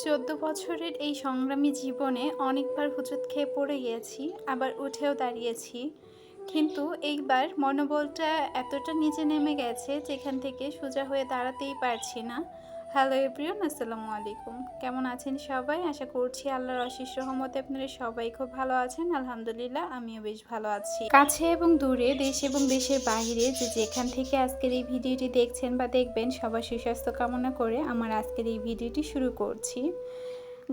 14 বছরের এই সংগ্রামী জীবনে অনেকবার হোঁচট খেয়ে পড়ে গিয়েছি, আবার উঠেও দাঁড়িয়েছি। কিন্তু এইবার মনোবলটা এতটা নিচে নেমে গেছে যেখান থেকে সোজা হয়ে দাঁড়াতেই পারছি না। হ্যালো এভরিওয়ান, আসসালামু আলাইকুম। কেমন আছেন সবাই? আশা করছি আল্লাহর অশেষ রহমতে আপনারা সবাই খুব ভালো আছেন। আলহামদুলিল্লাহ, আমিও বেশ ভালো আছি। কাছে এবং দূরে, দেশ এবং দেশের বাইরে যে যেখান থেকে আজকের এই ভিডিওটি দেখছেন বা দেখবেন, সবার সুস্বাস্থ্য কামনা করে আমার আজকের এই ভিডিওটি শুরু করছি।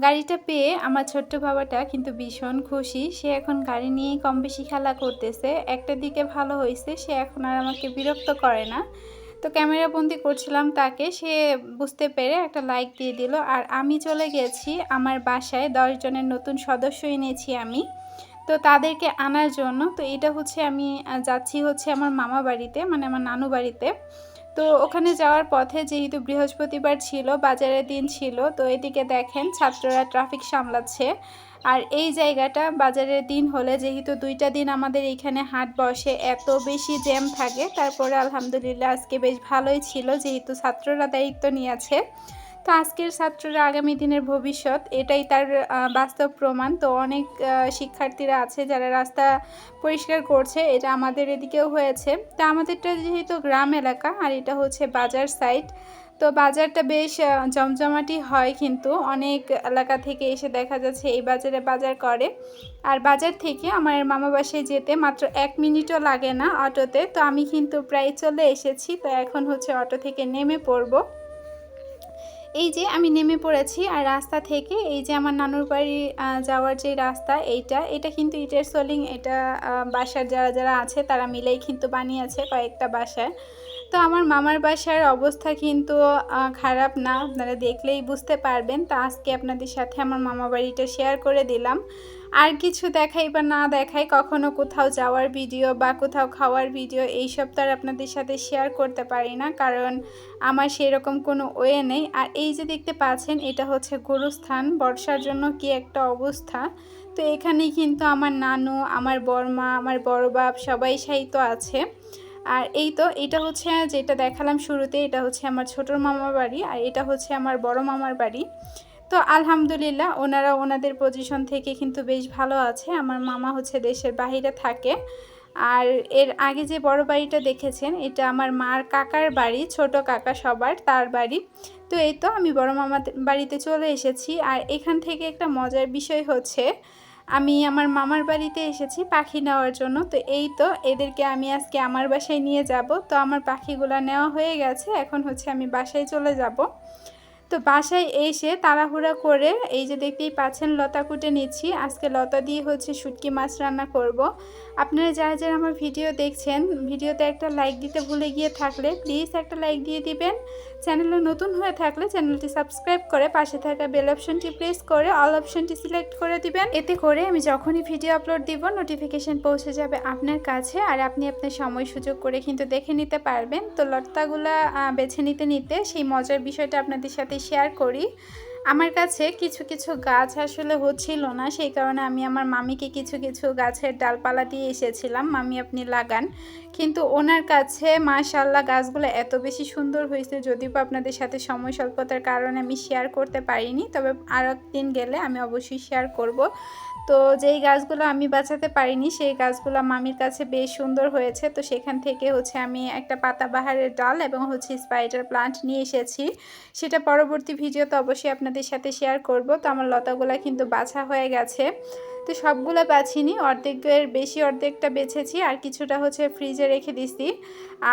গাড়িটা পেয়ে আমার ছোট্ট বাবাটা কিন্তু ভীষণ খুশি। সে এখন গাড়ি নিয়েই কম বেশি খেলা করতেছে। একটা দিকে ভালো হয়েছে, সে এখন আর আমাকে বিরক্ত করে না। তো ক্যামেরা বন্দি করছিলাম তাকে, সে বুঝতে পেরে একটা লাইক দিয়ে দিল। আর আমি চলে গেছি আমার বাসায়, 10 জনের নতুন সদস্য এনেছি আমি, তো তাদেরকে আনার জন্য। তো এটা হচ্ছে আমি যাচ্ছি হচ্ছে আমার মামা বাড়িতে, মানে আমার নানু বাড়িতে। তো ওখানে যাওয়ার পথে যেহেতু বৃহস্পতিবার ছিল, বাজারের দিন ছিল, তো এদিকে দেখেন ছাত্ররা ট্রাফিক সামলাচ্ছে। আর এই জায়গাটা বাজারের দিন হলে, যেহেতু 2টা দিন আমাদের এইখানে হাট বসে, এত বেশি জ্যাম থাকে। তারপরে আলহামদুলিল্লাহ আজকে বেশ ভালোই ছিল, যেহেতু ছাত্ররা দায়িত্ব নিয়েছে। তো আজকের ছাত্ররা আগামী দিনের ভবিষ্যৎ, এটাই তার বাস্তব প্রমাণ। তো অনেক শিক্ষার্থীরা আছে যারা রাস্তা পরিষ্কার করছে, এটা আমাদের এদিকেও হয়েছে। তো আমাদেরটা যেহেতু গ্রাম এলাকা, আর এটা হচ্ছে বাজার সাইড, তো বাজারটা বেশ জমজমাটি হয়, কিন্তু অনেক এলাকা থেকে এসে দেখা যাচ্ছে এই বাজারে বাজার করে। আর বাজার থেকে আমার মামা বাসায় যেতে মাত্র 1 মিনিটও লাগে না অটোতে। তো আমি কিন্তু প্রায় চলে এসেছি। তো এখন হচ্ছে অটো থেকে নেমে পড়ব। এই যে আমি নেমে পড়েছি, আর রাস্তা থেকে এই যে আমার নানুর বাড়ি যাওয়ার যে রাস্তা, এটা কিন্তু ইটের সোলিং। এটা বাসার যারা যারা আছে তারা মিলেই কিন্তু বানিয়েছে কয়েকটা বাসায়। তো আমার মামার বাসার অবস্থা কিন্তু খারাপ না, আপনারা দেখলেই বুঝতে পারবেন। তো আজকে আপনাদের সাথে আমার মামা বাড়িটা শেয়ার করে দিলাম। আর কিছু দেখাই বা না দেখাই, কখনো কোথাও যাওয়ার ভিডিও বা কোথাও খাওয়ার ভিডিও এইসব তো আর আপনাদের সাথে শেয়ার করতে পারি না, কারণ আমার সেরকম কোনো ওয়ে নেই। আর এই যে দেখতে পাচ্ছেন, এটা হচ্ছে গরুস্থান। বর্ষার জন্য কি একটা অবস্থা। তো এখানেই কিন্তু আমার নানু, আমার বড়মা, আমার বড় বাপ সবাই শায়িত আছে। আর এই তো এটা হচ্ছে যেটা দেখালাম শুরুতে, এটা হচ্ছে আমার ছোটোর মামার বাড়ি, আর এটা হচ্ছে আমার বড় মামার বাড়ি। তো আলহামদুলিল্লাহ ওনারা ওনাদের পজিশন থেকে কিন্তু বেশ ভালো আছে। আমার মামা হচ্ছে দেশের বাইরে থাকে। আর এর আগে যে বড় বাড়িটা দেখেছেন, এটা আমার মার কাকার বাড়ি, ছোট কাকা সবার, তার বাড়ি। তো এই তো আমি বড় মামার বাড়িতে চলে এসেছি। আর এখান থেকে একটা মজার বিষয় হচ্ছে, আমি আমার মামার বাড়িতে এসেছি পাখি নেওয়ার জন্য। তো এই তো এদেরকে আমি আজকে আমার বাসায় নিয়ে যাব। তো আমার পাখিগুলো নেওয়া হয়ে গেছে, এখন হচ্ছে আমি বাসায় চলে যাব। তো বাসায় এসে তাড়াহুড়া করে এই যে দেখতেই পাচ্ছেন লতা কুটে নিচ্ছি। আজকে লতা দিয়ে হচ্ছে শুটকি মাছ রান্না করব। আপনারা যারা যারা আমার ভিডিও দেখছেন, ভিডিওতে একটা লাইক দিতে ভুলে গিয়ে থাকলে প্লিজ একটা লাইক দিয়ে দিবেন। চ্যানেলে নতুন হয়ে থাকলে চ্যানেলটি সাবস্ক্রাইব করে পাশে থাকা বেল অপশনটি প্রেস করে অল অপশনটি সিলেক্ট করে দিবেন। এতে করে আমি যখনই ভিডিও আপলোড দিব নোটিফিকেশন পৌঁছে যাবে আপনার কাছে, আর আপনি আপনার সময় সুযোগ করে কিন্তু দেখে নিতে পারবেন। তো লতাগুলা বেছে নিতে নিতে সেই মজার বিষয়টা আপনাদের সাথে শেয়ার করি। আমার কাছে কিছু কিছু গাছ আসলে হচ্ছিল না, সেই কারণে আমি আমার মামিকে কিছু কিছু গাছের ডালপালা দিয়ে এসেছিলাম, মামি আপনি লাগান। কিন্তু ওনার কাছে মাশাআল্লাহ গাছগুলো এত বেশি সুন্দর হয়েছে, যদিও আপনাদের সাথে সময় স্বল্পতার কারণে আমি শেয়ার করতে পারিনি, তবে আর একদিন গেলে আমি অবশ্যই শেয়ার করব। তো যেই গাছগুলো আমি বাঁচাতে পারিনি, সেই গাছগুলো মামির কাছে বেশ সুন্দর হয়েছে। তো সেখান থেকে হচ্ছে আমি একটা পাতাবাহারের ডাল এবং হচ্ছে স্পাইডার প্লান্ট নিয়ে এসেছি। সেটা পরবর্তী ভিডিওতে অবশ্যই আপনাদের সাথে শেয়ার করব। তো আমার লতাগুলো কিন্তু বাছা হয়ে গেছে। তো সবগুলো বাছিনি, অর্ধেকের বেশি অর্ধেকটা বেছেছি, আর কিছুটা হচ্ছে ফ্রিজে রেখে দিছি।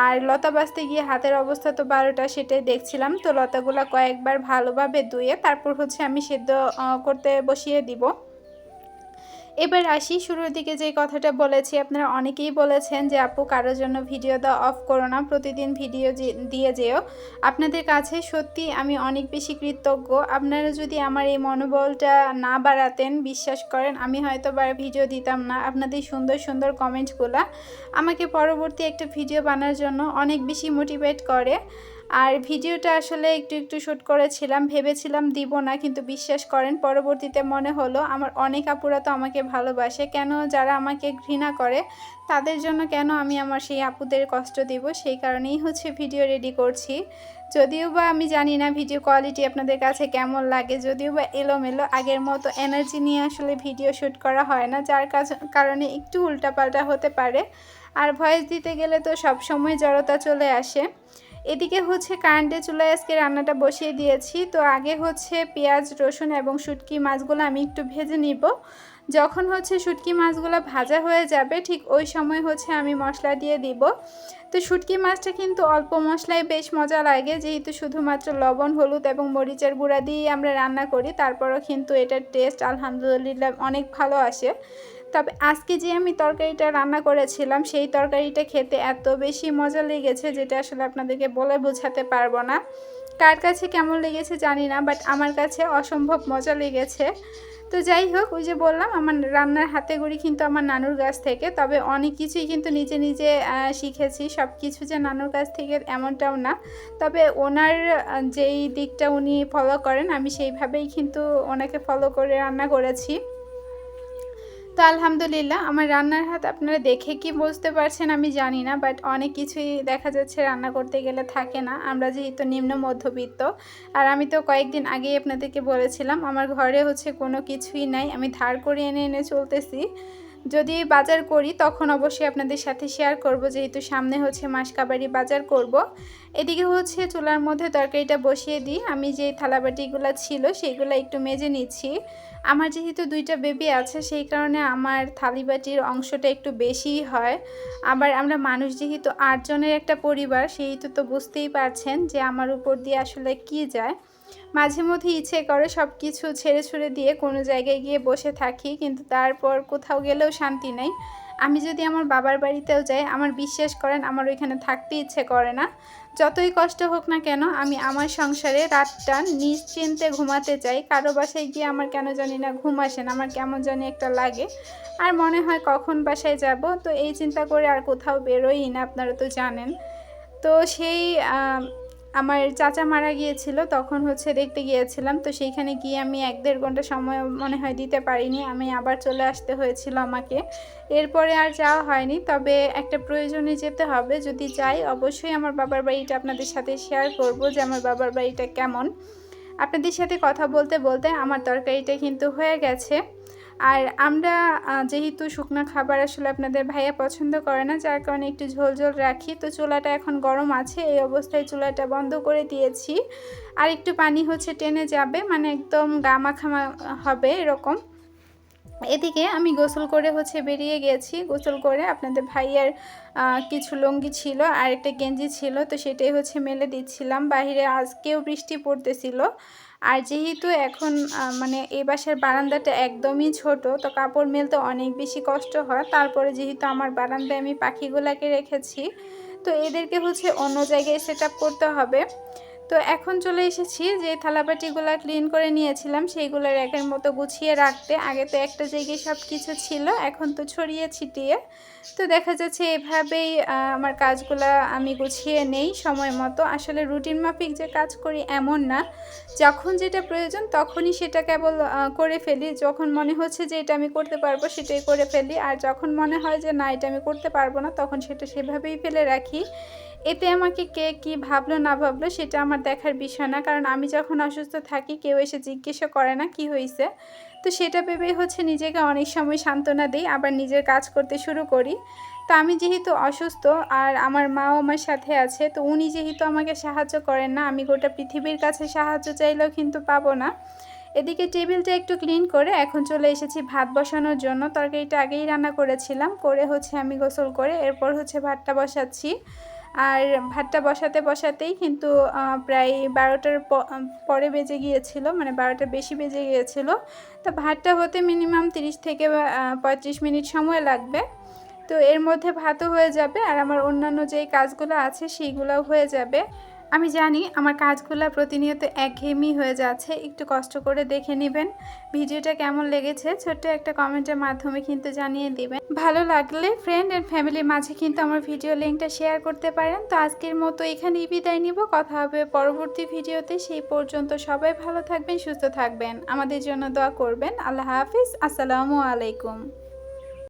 আর লতা বাছতে গিয়ে হাতের অবস্থা তো 12টা, সেটাই দেখছিলাম। তো লতাগুলো কয়েকবার ভালোভাবে ধুয়ে তারপর হচ্ছে আমি সেদ্ধ করতে বসিয়ে দিব। এবার আসি শুরুর দিকে যে কথাটা বলেছি, আপনারা অনেকেই বলেছেন যে আপু কারোর জন্য ভিডিও দাও, অফ করো না, প্রতিদিন ভিডিও দিয়ে যেও। আপনাদের কাছে সত্যি আমি অনেক বেশি কৃতজ্ঞ। আপনারা যদি আমার এই মনোবলটা না বাড়াতেন, বিশ্বাস করেন আমি হয়তো ভিডিও দিতাম না। আপনাদের সুন্দর সুন্দর কমেন্টগুলো আমাকে পরবর্তী একটা ভিডিও বানানোর জন্য অনেক বেশি মোটিভেট করে। আর ভিডিওটা আসলে একটু একটু শ্যুট করেছিলাম, ভেবেছিলাম দিব না, কিন্তু বিশ্বাস করেন পরবর্তীতে মনে হলো আমার অনেক আপুরা তো আমাকে ভালোবাসে, কেন যারা আমাকে ঘৃণা করে তাদের জন্য কেন আমি আমার সেই আপুদের কষ্ট দিব, সেই কারণেই হচ্ছে ভিডিও রেডি করছি। যদিও বা আমি জানি না ভিডিও কোয়ালিটি আপনাদের কাছে কেমন লাগে, যদিও বা এলোমেলো, আগের মতো এনার্জি নিয়ে আসলে ভিডিও শ্যুট করা হয় না, যার কারণে একটু উল্টাপাল্টা হতে পারে। আর ভয়েস দিতে গেলে তো সবসময় জড়তা চলে আসে। এদিকে হচ্ছে কারেন্টের চুলায় আজকে রান্নাটা বসিয়ে দিয়েছি। তো আগে হচ্ছে পেঁয়াজ, রসুন এবং শুটকি মাছগুলো আমি একটু ভেজে নিব। যখন হচ্ছে শুটকি মাছগুলো ভাজা হয়ে যাবে ঠিক ওই সময় হচ্ছে আমি মশলা দিয়ে দিব। তো শুটকি মাছটা কিন্তু অল্প মশলায় বেশ মজা লাগে, যেহেতু শুধুমাত্র লবণ, হলুদ এবং মরিচের গুঁড়া দিয়েই আমরা রান্না করি, তারপরও কিন্তু এটার টেস্ট আলহামদুলিল্লাহ অনেক ভালো আসে। তবে আজকে যে আমি তরকারিটা রান্না করেছিলাম সেই তরকারিটা খেতে এত বেশি মজা লেগেছে যেটা আসলে আপনাদেরকে বলে বোঝাতে পারবো না। কার কাছে কেমন লেগেছে জানি না, বাট আমার কাছে অসম্ভব মজা লেগেছে। তো যাই হোক, ওই যে বললাম আমার রান্নার হাতে গড়ি কিন্তু আমার নানুর কাছ থেকে, তবে অনেক কিছুই কিন্তু নিজে নিজে শিখেছি, সব কিছু যে নানুর কাছ থেকে এমনটাও না, তবে ওনার যেই দিকটা উনি ফলো করেন আমি সেইভাবেই কিন্তু ওনাকে ফলো করে রান্না করেছি। তো আলহামদুলিল্লাহ আমার রান্নার হাত আপনারা দেখে কি বুঝতে পারছেন আমি জানি না, বাট অনেক কিছুই দেখা যাচ্ছে রান্না করতে গেলে থাকে না, আমরা যেহেতু নিম্ন মধ্যবিত্ত। আর আমি তো কয়েকদিন আগেই আপনাদেরকে বলেছিলাম আমার ঘরে হচ্ছে কোনো কিছুই নাই, আমি ধার করে এনে এনে চলতেছি। যদি বাজার করি তখন অবশ্যই আপনাদের সাথে শেয়ার করব, যেহেতু সামনে হচ্ছে মাসকাবারি বাজার করব। এদিকে হচ্ছে চুলার মধ্যে তরকারিটা বসিয়ে দিই, আমি যে থালাবাটিগুলো ছিল সেইগুলো একটু মেজে নিচ্ছি। আমার যেহেতু দুইটা বেবি আছে সেই কারণে আমার থালিবাটির অংশটা একটু বেশিই হয়। আবার আমরা মানুষ যেহেতু 8 জনের একটা পরিবার, সেহেতু তো বুঝতেই পারছেন যে আমার উপর দিয়ে আসলে কি যায়। মাঝে মধ্যে ইচ্ছে করে সব কিছু ছেড়ে ছুড়ে দিয়ে কোনো জায়গায় গিয়ে বসে থাকি, কিন্তু তারপর কোথাও গেলেও শান্তি নেই। আমি যদি আমার বাবার বাড়িতেও যাই আমার বিশ্বাস করেন আমার ওইখানে থাকতে ইচ্ছে করে না। যতই কষ্ট হোক না কেন আমি আমার সংসারে রাতটা নিশ্চিন্তে ঘুমাতে চাই। কারো বাসায় গিয়ে আমার কেন জানি না ঘুম আসে না, আমার কেমন জানি একটা লাগে, আর মনে হয় কখন বাসায় যাব। তো এই চিন্তা করে আর কোথাও বেরোই না, আপনারা তো জানেন। তো সেই আমার চাচা মারা গিয়েছিল, তখন হচ্ছে দেখতে গিয়েছিলাম, তো সেইখানে গিয়ে আমি 1-1.5 ঘন্টা সময় মনে হয় দিতে পারিনি, আমি আবার চলে আসতে হয়েছিল আমাকে। এরপরে আর যাওয়া হয়নি, তবে একটা প্রয়োজনে যেতে হবে, যদি যাই অবশ্যই আমার বাবার বাড়িটা আপনাদের সাথে শেয়ার করব যে আমার বাবার বাড়িটা কেমন। আপনাদের সাথে কথা বলতে বলতে আমার তরকারিটা কিন্তু হয়ে গেছে। আর আমরা যেহেতু শুকনো খাবার আসলে আপনাদের ভাইয়া পছন্দ করে না, যার কারণে একটু ঝোল ঝোল রাখি। তো চুলাটা এখন গরম আছে, এই অবস্থায় চুলাটা বন্ধ করে দিয়েছি। আর একটু পানি হচ্ছে টেনে যাবে, মানে একদম গামাখামা হবে এরকম। এদিকে আমি গোসল করে হচ্ছে বেরিয়ে গেছি, গোসল করে আপনাদের ভাইয়ার কিছু লুঙ্গি ছিল আর একটা গেঞ্জি ছিল, তো সেটাই হচ্ছে মেলে দিচ্ছিলাম। বাইরে আজকেও বৃষ্টি পড়তেছিল, আর যেহেতু এখন মানে এই বাসার বারান্দাটা একদমই ছোট, তো কাপড় মেলতে অনেক বেশি কষ্ট হয়। তারপরে যেহেতু আমার বারান্দায় আমি পাখিগুলাকে রেখেছি, তো এদেরকে হচ্ছে অন্য জায়গায় সেট আপ করতে হবে। তো এখন চলে এসেছি যে থালাবাটিগুলো ক্লিন করে নিয়েছিলাম সেইগুলো র্যাকের মতো গুছিয়ে রাখতে। আগে তো একটা জায়গায় সব কিছু ছিল, এখন তো ছড়িয়ে ছিটিয়ে। তো দেখা যাচ্ছে এভাবেই আমার কাজগুলা আমি গুছিয়ে নেই সময় মতো। আসলে রুটিন মাফিক যে কাজ করি এমন না, যখন যেটা প্রয়োজন তখনই সেটা কেবল করে ফেলি। যখন মনে হচ্ছে যে এটা আমি করতে পারবো সেটাই করে ফেলি, আর যখন মনে হয় যে না এটা আমি করতে পারবো না তখন সেটা সেভাবেই ফেলে রাখি। এতে আমাকে কে কী ভাবলো না ভাবলো সেটা আমার দেখার বিষয় না, কারণ আমি যখন অসুস্থ থাকি কেউ এসে জিজ্ঞাসা করে না কি হয়েছে। তো সেটা ভেবেই হচ্ছে নিজেকে অনেক সময় সান্ত্বনা দিই, আবার নিজের কাজ করতে শুরু করি। তো আমি যেহেতু অসুস্থ আর আমার মাও আমার সাথে আছে, তো উনি যেহেতু আমাকে সাহায্য করেন না, আমি গোটা পৃথিবীর কাছে সাহায্য চাইলেও কিন্তু পাবো না। এদিকে টেবিলটা একটু ক্লিন করে এখন চলে এসেছি ভাত বসানোর জন্য। তরকারিটা আগেই রান্না করেছিলাম, করে হচ্ছে আমি গোসল করে এরপর হচ্ছে ভাতটা বসাচ্ছি। আর ভাতটা বসাতে বসাতেই কিন্তু প্রায় 12টার পরে বেজে গিয়েছিল, মানে 12টার বেশি বেজে গিয়েছিল। তো ভাতটা হতে মিনিমাম 30 থেকে 35 মিনিট সময় লাগবে। তো এর মধ্যে ভাতও হয়ে যাবে আর আমার অন্যান্য যেই কাজগুলো আছে সেইগুলোও হয়ে যাবে। আমি জানি আমার কাজগুলো প্রতিনিয়ত একঘেয়েমি হয়ে যাচ্ছে, একটু কষ্ট করে দেখে নেবেন। ভিডিওটা কেমন লেগেছে ছোট্ট একটা কমেন্টের মাধ্যমে কিন্তু জানিয়ে দিবেন। ভালো লাগলে ফ্রেন্ড অ্যান্ড ফ্যামিলির মাঝে কিন্তু আমার ভিডিও লিঙ্কটা শেয়ার করতে পারেন। তো আজকের মতো এখানেই বিদায় নিব, কথা হবে পরবর্তী ভিডিওতে। সেই পর্যন্ত সবাই ভালো থাকবেন, সুস্থ থাকবেন, আমাদের জন্য দোয়া করবেন। আল্লাহ হাফিজ, আসসালামু আলাইকুম।